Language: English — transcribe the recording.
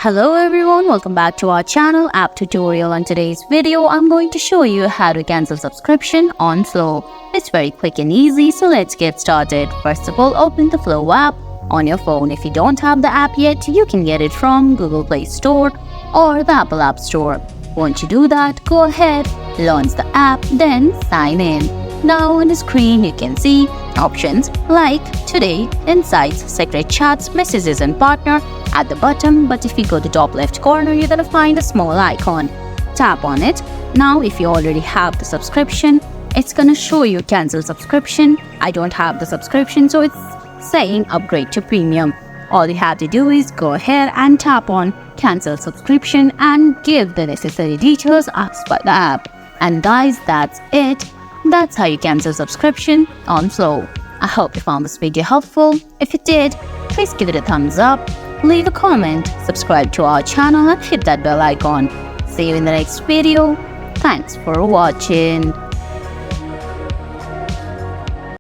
Hello everyone, welcome back to our channel app tutorial. On today's video, I'm going to show you how to cancel subscription on Flo. It's very quick and easy, so let's get started. First of all, open the Flo app on your phone. If you don't have the app yet, you can get it from Google Play Store or the Apple App Store. Once you do that, go ahead, launch the app, then sign in. Now on the screen, you can see options like Today, Insights, Secret Chats, Messages and Partner at the bottom, but if you go to top left corner, you're gonna find a small icon. Tap on it. Now if you already have the subscription, it's gonna show you cancel subscription. I don't have the subscription, so it's saying upgrade to premium. All you have to do is go ahead and tap on cancel subscription and give the necessary details asked by the app. And guys, that's it. That's how you cancel subscription on Flo. I hope you found this video helpful. If you did, please give it a thumbs up, leave a comment, subscribe to our channel and hit that bell icon. See you in the next video. Thanks for watching.